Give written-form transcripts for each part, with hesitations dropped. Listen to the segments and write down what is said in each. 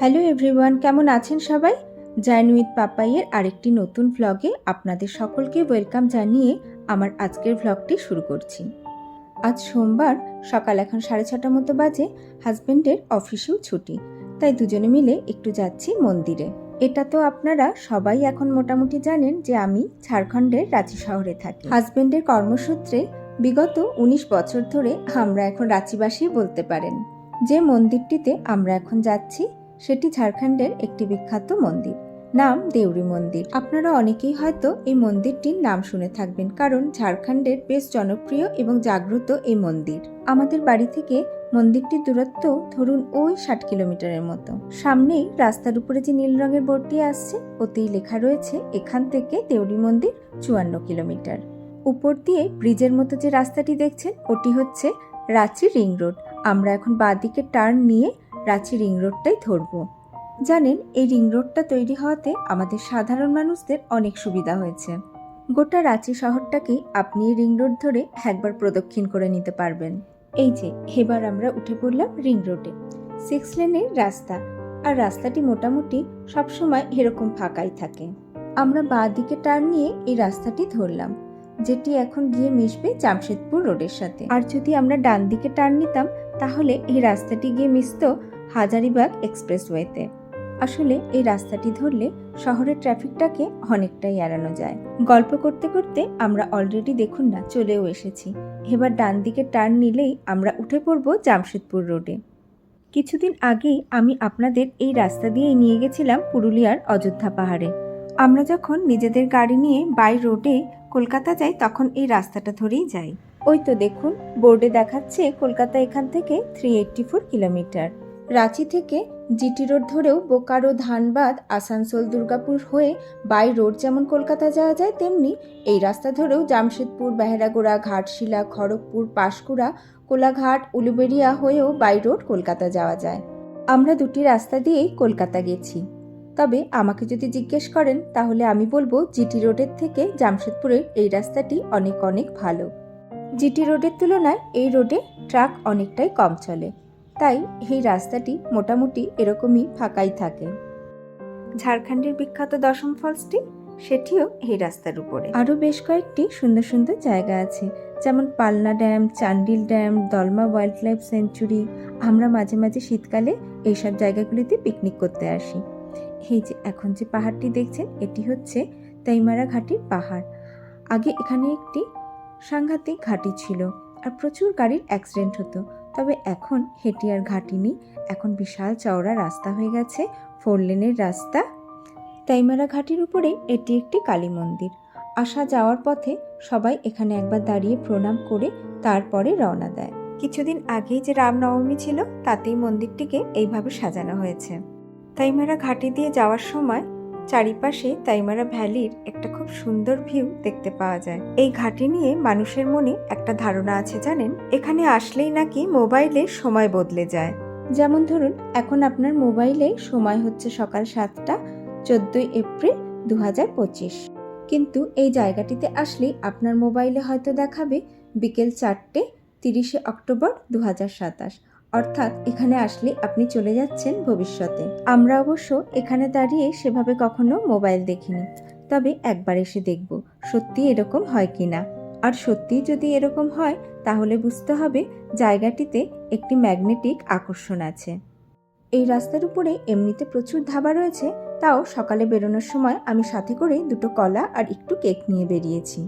Hello everyone, কেমন আছেন সবাই? জার্নি উইথ পাপাইয়ের আরেকটি নতুন ভ্লগে আপনাদের সকলকে ওয়েলকাম জানিয়ে আমার আজকের ভ্লগটি শুরু করছি। আজ সোমবার, সকাল এখন 6:30 মতো বাজে। হাজবেন্ডের অফিসেও ছুটি, তাই দুজনে মিলে একটু যাচ্ছি মন্দিরে। এটা তো আপনারা সবাই এখন মোটামুটি জানেন যে আমি ঝাড়খণ্ডের রাঁচি শহরে থাকি। হাজবেন্ডের কর্মসূত্রে বিগত 19 বছর ধরে আমরা এখন রাঁচিবাসী বলতে পারেন। যে মন্দিরটিতে আমরা এখন যাচ্ছি সেটি ঝাড়খণ্ডের একটি বিখ্যাত মন্দির, নাম দেউরি মন্দির। আপনারা অনেকেই হয়তো এই মন্দিরটির নাম শুনে থাকবেন, কারণ ঝাড়খণ্ডের বেশ জনপ্রিয় এবং জাগ্রত এই মন্দির। আমাদের বাড়ি থেকে মন্দিরটির দূরত্ব ধরুন ওই 60 কিলোমিটারের মতো। সামনেই রাস্তার উপরে যে নীল রঙের বোর্ডটি আসছে, ওতেই লেখা রয়েছে এখান থেকে দেউরি মন্দির 54 কিলোমিটার। উপর দিয়ে ব্রিজের মতো যে রাস্তাটি দেখছেন ওটি হচ্ছে রাঁচি রিং রোড। আমরা এখন বাঁদিকে টার্ন নিয়ে রাঁচি রিং রোডটাই ধরব। জানেন, এই রিং রোডটা তৈরি হওয়াতে আমাদের সাধারণ মানুষদের অনেক সুবিধা হয়েছে। গোটা রাঁচি শহরটাকেই আপনি এই রিং রোড ধরে একবার প্রদক্ষিণ করে নিতে পারবেন। এই যে এবার আমরা উঠে পড়লাম রিং রোডে। 6 লেনের রাস্তা, আর রাস্তাটি মোটামুটি সবসময় এরকম ফাঁকাই থাকে। আমরা বাঁ দিকে টার্ন নিয়ে এই রাস্তাটি ধরলাম, যেটি এখন গিয়ে মিশবে জামশেদপুর রোডের সাথে। আর যদি আমরা ডান দিকে টার্ন নিতাম তাহলে এই রাস্তাটি গিয়ে মিশত হাজারিবাগ এক্সপ্রেসওয়েতে। আসলে এই রাস্তাটি ধরলে শহরের ট্রাফিকটাকে অনেকটাই এড়ানো যায়। গল্প করতে করতে আমরা অলরেডি দেখুন না চলেও এসেছি। এবার ডান দিকে টার্ন নিলেই আমরা উঠে পড়ব জামশেদপুর রোডে। কিছুদিন আগেই আমি আপনাদের এই রাস্তা দিয়েই নিয়ে গেছিলাম পুরুলিয়ার অযোধ্যা পাহাড়ে। আমরা যখন নিজেদের গাড়ি নিয়ে বাই রোডে কলকাতা যাই তখন এই রাস্তাটা ধরেই যাই। ওই তো দেখুন বোর্ডে দেখাচ্ছে কলকাতা এখান থেকে 384 কিলোমিটার। রাঁচি থেকে জিটি রোড ধরেও বোকারো, ধানবাদ, আসানসোল, দুর্গাপুর হয়ে বাই রোড যেমন কলকাতা যাওয়া যায়, তেমনি এই রাস্তা ধরেও জামশেদপুর, বেহারাগোড়া, ঘাটশিলা, খড়গপুর, পাঁশকুড়া, কোলাঘাট, উলুবেড়িয়া হয়েও বাই রোড কলকাতা যাওয়া যায়। আমরা দুটি রাস্তা দিয়েই কলকাতা গেছি। তবে আমাকে যদি জিজ্ঞেস করেন তাহলে আমি বলবো জিটি রোডের থেকে জামশেদপুরের এই রাস্তাটি অনেক অনেক ভালো। জিটি রোডের তুলনায় এই রোডে ট্রাক অনেকটাই কম চলে, তাই এই রাস্তাটি মোটামুটি এরকমই ফাঁকাই থাকে। ঝাড়খণ্ডের বিখ্যাত দশম ফলসটি, সেটিও এই রাস্তার উপরে। আরও বেশ কয়েকটি সুন্দর সুন্দর জায়গা আছে, যেমন পালনা dam, Chandil dam, Dalma wild life century. আমরা মাঝে মাঝে শীতকালে এইসব জায়গাগুলিতে পিকনিক করতে আসি। এই যে এখন যে পাহাড়টি দেখছেন এটি হচ্ছে তাইমারা ঘাটির পাহাড়। আগে এখানে একটি সাংঘাতিক ঘাটি ছিল আর প্রচুর গাড়ির অ্যাক্সিডেন্ট হতো। তবে এখন হেঁটে আর ঘাটি নেই, এখন বিশাল চওড়া রাস্তা হয়ে গেছে, 4 লেনের রাস্তা। তাইমারা ঘাটির উপরে এটি একটি কালী মন্দির। আসা যাওয়ার পথে সবাই এখানে একবার দাঁড়িয়ে প্রণাম করে তারপরে রওনা দেয়। কিছুদিন আগেই যে রামনবমী ছিল তাতেই মন্দিরটিকে এইভাবে সাজানো হয়েছে। তাইমারা ঘাটি দিয়ে যাওয়ার সময় চারিপাশে তাইমারা ভ্যালির একটা খুব সুন্দর ভিউ দেখতে পাওয়া যায়। এই ঘাটি নিয়ে মানুষের মনে একটা ধারণা আছে জানেন, এখানে আসলেই নাকি মোবাইলে সময় বদলে যায়। যেমন ধরুন এখন আপনার মোবাইলে সময় হচ্ছে সকাল 7টা 14 এপ্রিল 2025, কিন্তু এই জায়গাটিতে আসলেই আপনার মোবাইলে হয়তো দেখাবে বিকেল 4টে 30 অক্টোবর 2027। অর্থাৎ এখানে আসলে আপনি চলে যাচ্ছেন ভবিষ্যতে। আমরা অবশ্য এখানে দাঁড়িয়ে সেভাবে কখনো মোবাইল দেখিনি, তবে একবার এসে দেখব সত্যি এরকম হয় কিনা। আর সত্যি যদি এরকম হয় তাহলে বুঝতে হবে জায়গাটিতে একটি ম্যাগনেটিক আকর্ষণ আছে। এই রাস্তার উপরে এমনিতে প্রচুর ধাবা রয়েছে, তাও সকালে বেরোনোর সময় আমি সাথে করে 2টো কলা আর একটু কেক নিয়ে বেরিয়েছি।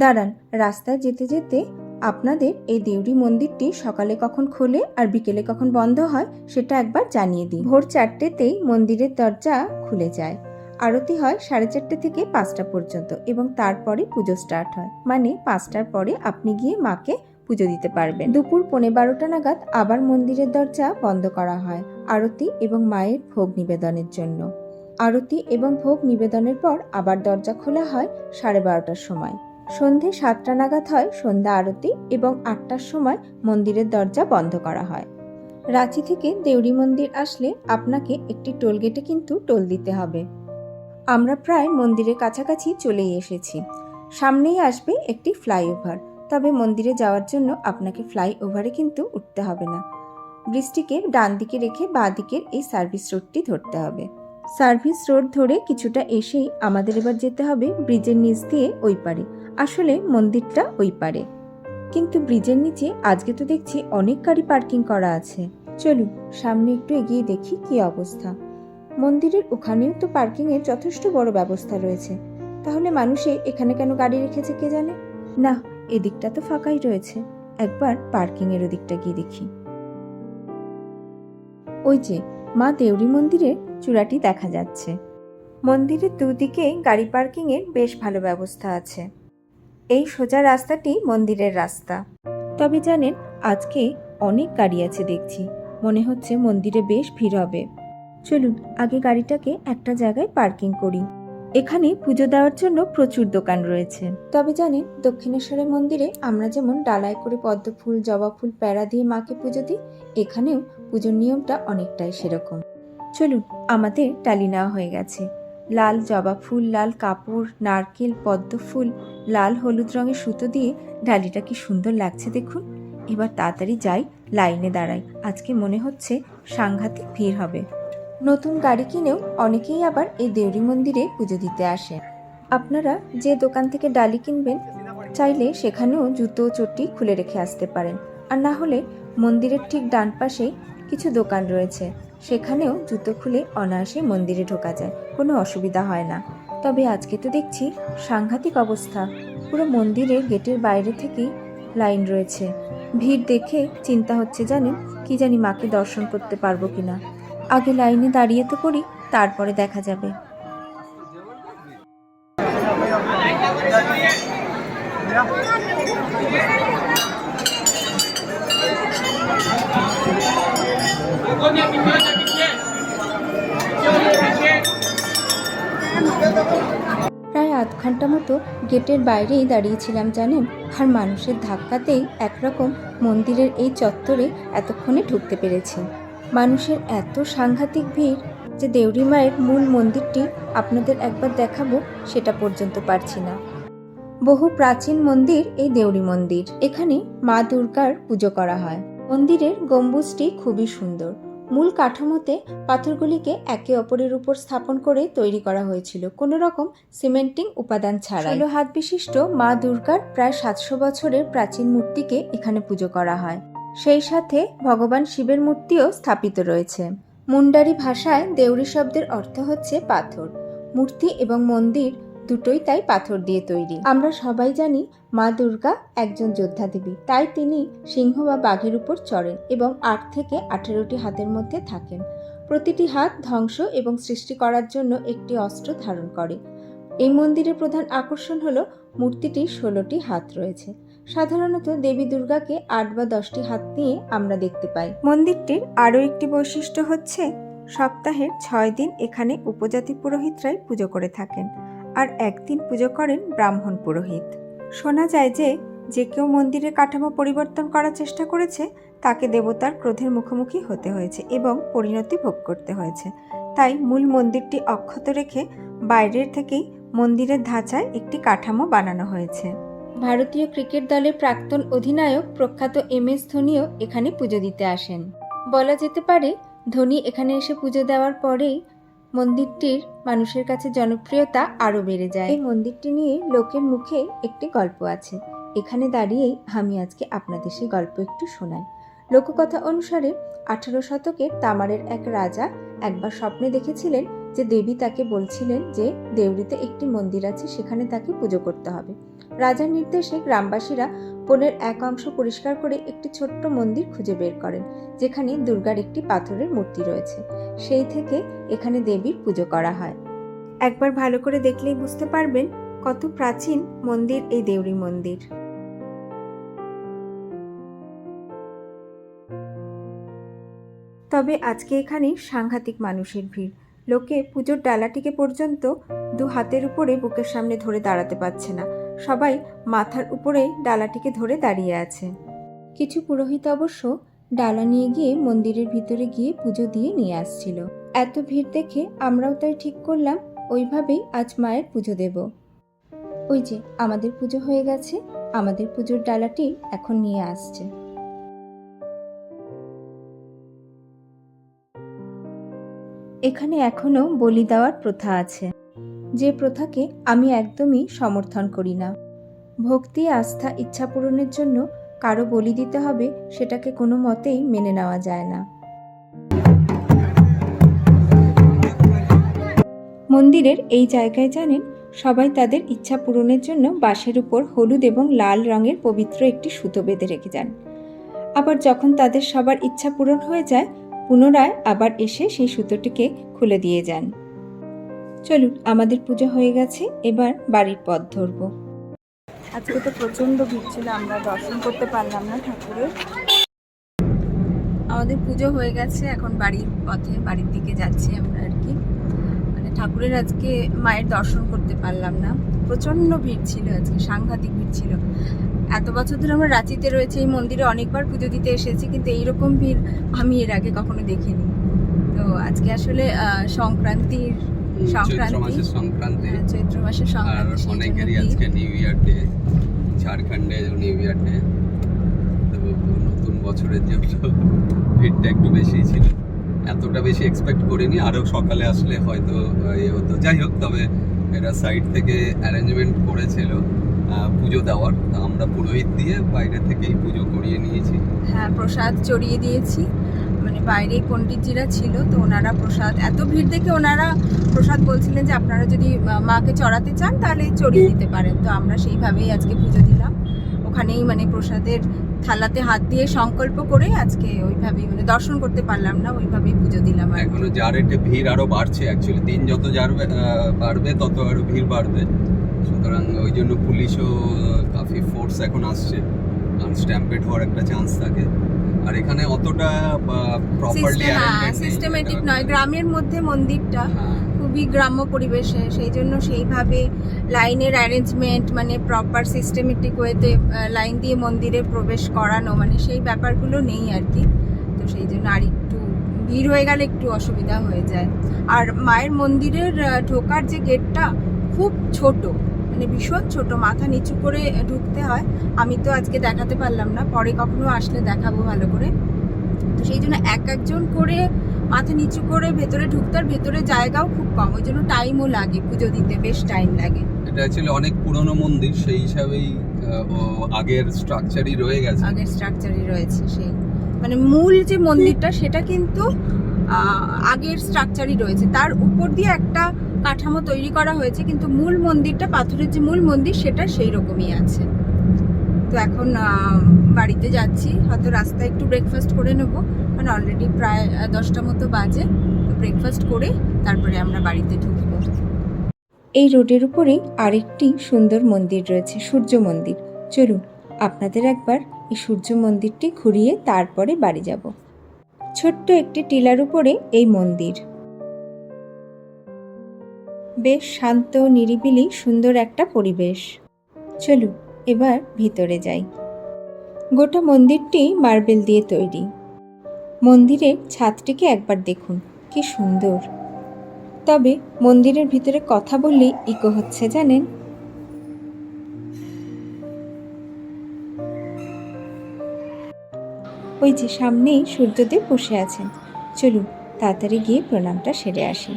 দাঁড়ান, রাস্তায় যেতে যেতে আপনাদের এই দেউরি মন্দিরটি সকালে কখন খোলে আর বিকেলে কখন বন্ধ হয় সেটা একবার জানিয়ে দিই। ভোর 4টেতেই মন্দিরের দরজা খুলে যায়। আরতি হয় 4:30 থেকে 5টা পর্যন্ত এবং তারপরে পুজো স্টার্ট হয়, মানে 5টার পরে আপনি গিয়ে মাকে পুজো দিতে পারবেন। দুপুর 12:15 নাগাদ আবার মন্দিরের দরজা বন্ধ করা হয় আরতি এবং মায়ের ভোগ নিবেদনের জন্য। আরতি এবং ভোগ নিবেদনের পর আবার দরজা খোলা হয় 12:30টার সময়। সন্ধে 7টা নাগাদ হয় সন্ধ্যা আরতি এবং 8টার সময় মন্দিরের দরজা বন্ধ করা হয়। রাঁচি থেকে দেউরি মন্দির আসলে আপনাকে একটি টোলগেটে কিন্তু টোল দিতে হবে। আমরা প্রায় মন্দিরের কাছাকাছি চলেই এসেছি। সামনেই আসবে একটি ফ্লাইওভার, তবে মন্দিরে যাওয়ার জন্য আপনাকে ফ্লাইওভারে কিন্তু উঠতে হবে না। ব্রিজটিকে ডান দিকে রেখে বাঁ দিকের এই সার্ভিস রোডটি ধরতে হবে। সার্ভিস রোড ধরে কিছুটা এসেই আমাদের এবার যেতে হবে ব্রিজের নিচ দিয়ে ওই পারে। আসলে মন্দিরটা ওই পারে, কিন্তু ব্রিজের নিচে আজকে তো দেখছি অনেক গাড়ি পার্কিং করা আছে। চলুন সামনে একটু এগিয়ে দেখি কি অবস্থা। মন্দিরের ওখানেও তো পার্কিং এর যথেষ্ট বড় ব্যবস্থা রয়েছে, তাহলে মানুষে এখানে কেন গাড়ি রেখেছে কে জানে। না, এদিকটা তো ফাঁকাই রয়েছে, একবার পার্কিং এর ওদিকটা গিয়ে দেখি। ওই যে মা দেউরি মন্দিরের চূড়াটি দেখা যাচ্ছে। মন্দিরের দুদিকে গাড়ি পার্কিং এর বেশ ভালো ব্যবস্থা আছে। এই সোজা রাস্তাটি মন্দিরের রাস্তা। তবে জানেন, আজকে অনেক গাড়ি আছে দেখছি, মনে হচ্ছে মন্দিরে বেশ ভিড় হবে। চলুন আগে গাড়িটাকে একটা জায়গায় পার্কিং করি। এখানে পুজো দেওয়ার জন্য প্রচুর দোকান রয়েছে। তবে জানেন, দক্ষিণেশ্বরের মন্দিরে আমরা যেমন ডালায় করে পদ্ম ফুল, জবা ফুল, প্যারা দিয়ে মাকে পুজো দিই, এখানেও পুজোর নিয়মটা অনেকটাই সেরকম। চলুন, আমাদের ডালি নেওয়া হয়ে গেছে। লাল জবা ফুল, লাল কাপড়, নারকেল, পদ্ম ফুল, লাল হলুদ রঙের সুতো দিয়ে ডালিটা কি সুন্দর লাগছে দেখুন। এবার তাড়াতাড়ি যাই, লাইনে দাঁড়াই, আজকে মনে হচ্ছে সাংঘাতিক ভিড় হবে। নতুন গাড়ি কিনেও অনেকেই আবার এই দেউরি মন্দিরে পুজো দিতে আসেন। আপনারা যে দোকান থেকে ডালি কিনবেন, চাইলে সেখানেও জুতো চটি খুলে রেখে আসতে পারেন। আর না হলে মন্দিরের ঠিক ডান পাশেই কিছু দোকান রয়েছে, সেখানেও জুতো খুলে অনায়াসে মন্দিরে ঢোকা যায়, কোনো অসুবিধা হয় না। তবে আজকে তো দেখছি সাংঘাতিক অবস্থা, পুরো মন্দিরের গেটের বাইরে থেকেই লাইন রয়েছে। ভিড় দেখে চিন্তা হচ্ছে জানেন, কি জানি মাকে দর্শন করতে পারবো কিনা। আগে লাইনে দাঁড়িয়ে তো পড়ি, তারপরে দেখা যাবে। প্রায় আধ ঘন্টা মতো গেটের বাইরেই দাঁড়িয়েছিলাম জানেন, আর মানুষের ধাক্কাতেই একরকম মন্দিরের এই চত্বরে এতক্ষণে ঢুকতে পেরেছি। মানুষের এত সাংঘাতিক ভিড় যে দেউরি মায়ের মূল মন্দিরটি আপনাদের একবার দেখাবো সেটা পর্যন্ত পারছি না। বহু প্রাচীন মন্দির এই দেউরি মন্দির। এখানে মা দুর্গার পুজো করা হয়। মন্দিরের গম্বুজটি খুবই সুন্দর। মূল কাঠামোতে পাথরগুলিকে একে অপরের উপর স্থাপন করে তৈরি করা হয়েছিল, কোনো রকম সিমেন্টিং উপাদান ছাড়া। 16 হাত বিশিষ্ট মা দুর্গার প্রায় 700 বছরের প্রাচীন মূর্তিকে এখানে পুজো করা হয়। সেই সাথে ভগবান শিবের মূর্তিও স্থাপিত রয়েছে। মুন্ডারি ভাষায় দেউরি শব্দের অর্থ হচ্ছে পাথর। মূর্তি এবং মন্দির দুটোই তাই পাথর দিয়ে তৈরি। আমরা সবাই জানি মা দুর্গা একজন যোদ্ধা দেবী, তাই তিনি সিংহ বা বাঘের উপর চড়েন এবং 8 থেকে 18টি হাতের মধ্যে থাকেন। প্রতিটি হাত ধ্বংস এবং সৃষ্টি করার জন্য একটি অস্ত্র ধারণ করে। এই মন্দিরের প্রধান আকর্ষণ হলো মূর্তিটির 16টি হাত রয়েছে। সাধারণত দেবী দুর্গাকে 8 বা 10টি হাত নিয়ে আমরা দেখতে পাই। মন্দিরটির আরও একটি বৈশিষ্ট্য হচ্ছে সপ্তাহের 6 দিন এখানে উপজাতি পুরোহিতরাই পুজো করে থাকেন, আর একদিন পুজো করেন ব্রাহ্মণ পুরোহিত। শোনা যায় যে কেউ মন্দিরের কাঠামো পরিবর্তন করার চেষ্টা করেছে, তাকে দেবতার ক্রোধের মুখোমুখি হতে হয়েছে এবং পরিণতি ভোগ করতে হয়েছে। তাই মূল মন্দিরটি অক্ষত রেখে বাইরের থেকেই মন্দিরের ধাঁচায় একটি কাঠামো বানানো হয়েছে। ভারতীয় ক্রিকেট দলের প্রাক্তন অধিনায়ক প্রখ্যাত MS ধোনিও এখানে পুজো দিতে আসেন। বলা যেতে পারে ধোনি এখানে এসে পুজো দেওয়ার পরেই মন্দিরটির মানুষের কাছে জনপ্রিয়তা আরও বেড়ে যায়। এই মন্দিরটি নিয়ে লোকের মুখে একটি গল্প আছে, এখানে দাঁড়িয়েই আমি আজকে আপনাদের সেই গল্প একটু শোনাই। লোককথা অনুসারে 18 শতকের তামারের এক রাজা একবার স্বপ্নে দেখেছিলেন যে দেবী তাকে বলছিলেন যে দেউরিতে একটি মন্দির আছে, সেখানে তাকে পুজো করতে হবে। রাজার নির্দেশে গ্রামবাসীরা বনের এক অংশ পরিষ্কার করে একটি ছোট্ট মন্দির খুঁজে বের করেন, যেখানে দুর্গার একটি পাথরের মূর্তি রয়েছে। সেই থেকে এখানে দেবীর পুজো করা হয়। একবার ভালো করে দেখলেই বুঝতে পারবেন কত প্রাচীন মন্দির এই দেউরি মন্দির। তবে আজকে এখানে সাংঘাতিক মানুষের ভিড়। লোকে পুজোর ডালাটিকে পর্যন্ত 2 হাতের উপরে বুকের সামনে ধরে দাঁড়াতে পারছে না, সবাই মাথার উপরেই ডালাটিকে ধরে দাঁড়িয়ে আছে। কিছু পুরোহিত অবশ্য ডালা নিয়ে গিয়ে মন্দিরের ভিতরে গিয়ে পুজো দিয়ে নিয়ে আসছিল। এত ভিড় দেখে আমরাও তাই ঠিক করলাম ওইভাবেই আজ মায়ের পুজো দেব। ওই যে আমাদের পুজো হয়ে গেছে, আমাদের পুজোর ডালাটি এখন নিয়ে আসছে। এখানে এখনো বলি দেওয়ার প্রথা আছে, যে প্রথাকে আমি একদমই সমর্থন করি না। ভক্তি, আস্থা, ইচ্ছা পূরণের জন্য কারো বলি দিতে হবে, সেটাকে কোনো মতেই মেনে নেওয়া যায় না। মন্দিরের এই জায়গায় জানেন, সবাই তাদের ইচ্ছা পূরণের জন্য বাঁশের উপর হলুদ এবং লাল রঙের পবিত্র একটি সুতো বেঁধে রেখে যান। আবার যখন তাদের সবার ইচ্ছা পূরণ হয়ে যায়, পুনরায় আবার এসে সেই সুতোটিকে খুলে দিয়ে যান। চলুন, আমাদের পুজো হয়ে গেছে, এবার বাড়ির পথ ধরব। আজকে তো প্রচণ্ড ভিড় ছিল, আমরা দর্শন করতে পারলাম না ঠাকুরের। আমাদের পুজো হয়ে গেছে, এখন বাড়ির পথে বাড়ির দিকে যাচ্ছি আমরা আর কি। মানে ঠাকুরের আজকে মায়ের দর্শন করতে পারলাম না, প্রচণ্ড ভিড় ছিল আজকে, সাংঘাতিক ভিড় ছিল। এত বছর ধরে আমরা রাঁচিতে রয়েছে, এই মন্দিরে অনেকবার পুজো দিতে এসেছি, কিন্তু এইরকম ভিড় আমি এর আগে কখনো দেখিনি। তো আজকে আসলে সংক্রান্তির চৈত্র মাসের সংক্রান্তি, অনেকেরই আজকে নিউ ইয়ার ডে, ঝাড়খণ্ডে নিউ ইয়ার ডে। তো নতুন বছরের জন্য ভিড়টা একটু বেশি ছিল, এতটা বেশি এক্সপেক্ট করিনি। আরও সকালে আসলে হয়তো হতো, যাই হোক। তবে এরা সাইড থেকে অ্যারেঞ্জমেন্ট করেছিল পুজো দেওয়ার, আমরা পুরোহিত দিয়ে বাইরে থেকেই পুজো করিয়ে নিয়েছি। হ্যাঁ, প্রসাদ চড়িয়ে দিয়েছি, মানে বাইরে পণ্ডিতজিরা ছিল, তো ওনারা প্রসাদ, এত ভিড় দেখে ওনারা প্রসাদ বলছিলেন যে আপনারা যদি মাকে চড়াতে চান তাহলে চড়িয়ে দিতে পারেন। তো আমরা সেইভাবেই আজকে পুজো দিলাম, ওখানেই মানে প্রসাদের থালাতে হাত দিয়ে সংকল্প করে আজকে ওইভাবেই, মানে দর্শন করতে পারলাম না, ওইভাবেই পুজো দিলাম। এখনো যা রেটে ভিড় আরো বাড়ছে, অ্যাকচুয়ালি দিন যত বাড়বে তত আরো ভিড় বাড়বে। সুতরাং ওই জন্য পুলিশও কাফি ফোর্স এখন আসছে, কারণ স্ট্যাম্পেড হওয়ার একটা চান্স থাকে। আর এখানে অতটা প্রপারলি সিস্টেমেটিক নয়, গ্রামের মধ্যে মন্দিরটা খুবই গ্রাম্য পরিবেশে, সেই জন্য সেইভাবে লাইনের অ্যারেঞ্জমেন্ট, মানে প্রপার সিস্টেমেটিক ওয়েতে লাইন দিয়ে মন্দিরে প্রবেশ করানো, মানে সেই ব্যাপারগুলো নেই আর কি। তো সেই জন্য আর একটু ভিড় হয়ে গেলে একটু অসুবিধা হয়ে যায়। আর মায়ের মন্দিরের ঢোকার যে গেটটা খুব ছোট, মানে ভীষণ ছোট, মাথা নিচু করে ঢুকতে হয়। আমি তো আজকে দেখাতে পারলাম না, পরে কখনো আসলে দেখাবো ভালো করে। তো সেই জন্য একজন করে মাথা নিচু করে ভেতরে ঢুকতে, আর ভেতরে জায়গাও খুব কম, ওই জন্য টাইমও লাগে, পুজো দিতে বেশ টাইম লাগে। এটা অ্যাকচুয়ালি অনেক পুরনো মন্দির, সেই হিসাবেই আগের স্ট্রাকচারই রয়ে গেছে, আগের স্ট্রাকচারই রয়েছে। সেই মানে মূল যে মন্দিরটা সেটা কিন্তু আগের স্ট্রাকচারই রয়েছে, তার উপর দিয়ে একটা কাঠামো তৈরি করা হয়েছে, কিন্তু মূল মন্দিরটা, পাথরের যে মূল মন্দির, সেটা সেই রকমই আছে। তো এখন বাড়িতে যাচ্ছি, হয়তো রাস্তায় একটু ব্রেকফাস্ট করে নেবো, মানে অলরেডি প্রায় 10টা মতো বাজে। তো ব্রেকফাস্ট করে তারপরে আমরা বাড়িতে ঢুকবো। এই রোডের উপরেই আরেকটি সুন্দর মন্দির রয়েছে, সূর্য মন্দির। চলুন, আপনাদের একবার এই সূর্য মন্দিরটি ঘুরিয়ে তারপরে বাড়ি যাব। ছোট্ট একটি টিলার উপরে এই মন্দির, বেশ শান্ত, নিরিবিলি, সুন্দর একটা পরিবেশ। চলুন এবার ভিতরে যাই। গোটা মন্দিরটি মার্বেল দিয়ে তৈরি। মন্দিরের ছাদটিকে একবার দেখুন, কি সুন্দর। তবে মন্দিরের ভিতরে কথা বললেই ইকো হচ্ছে, জানেন। ওই যে সামনেই সূর্যদেব বসে আছেন, চলুন তাড়াতাড়ি গিয়ে প্রণামটা সেরে আসি।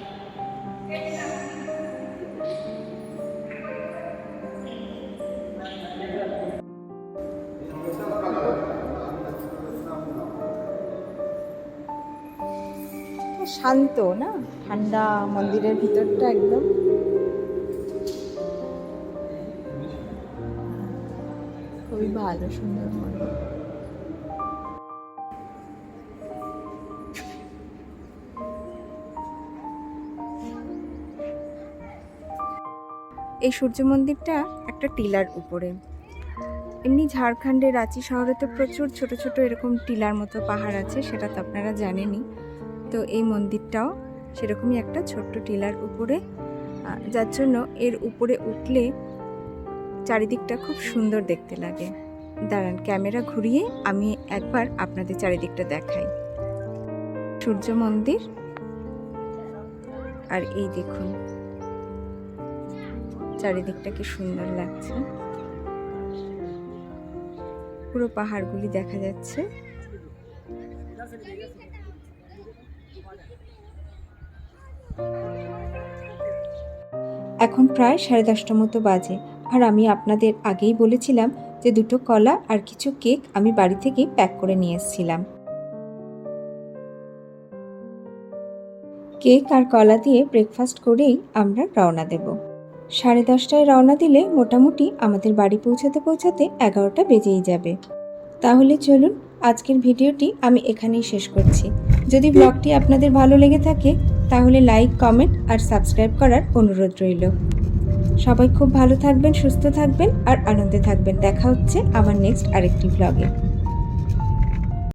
শান্ত না, ঠান্ডা মন্দিরের ভিতরটা একদম। খুবই ভালো, সুন্দর মন্দির। এই সূর্য মন্দিরটা একটা টিলার উপরে। এমনি ঝাড়খণ্ডের রাঁচি শহরে তো প্রচুর ছোট ছোট এরকম টিলার মতো পাহাড় আছে, সেটা তো আপনারা জানেনই। তো এই মন্দিরটাও সেরকমই একটা ছোট্ট টিলার উপরে, যার জন্য এর উপরে উঠলে চারিদিকটা খুব সুন্দর দেখতে লাগে। দাঁড়ান, ক্যামেরা ঘুরিয়ে আমি একবার আপনাদের চারিদিকটা দেখাই। সূর্য মন্দির, আর এই দেখুন চারিদিকটা কি সুন্দর লাগছে, পুরো পাহাড়গুলি দেখা যাচ্ছে। এখন প্রায় 10:30 মতো বাজে, আর আমি আপনাদের আগেই বলেছিলাম যে 2টো কলা আর কিছু কেক আমি বাড়ি থেকেই প্যাক করে নিয়ে এসেছিলাম। কেক আর কলা দিয়ে ব্রেকফাস্ট করেই আমরা রওনা দেব। 10:30টায় রওনা দিলে মোটামুটি আমাদের বাড়ি পৌঁছাতে 11টা বেজেই যাবে। তাহলে চলুন আজকের ভিডিওটি আমি এখানেই শেষ করছি। যদি ব্লগটি আপনাদের ভালো লেগে থাকে তাহলে লাইক, কমেন্ট আর সাবস্ক্রাইব করার অনুরোধ রইল। সবাই খুব ভালো থাকবেন, সুস্থ থাকবেন আর আনন্দে থাকবেন। দেখা হচ্ছে আমার নেক্সট আরেকটি ব্লগে।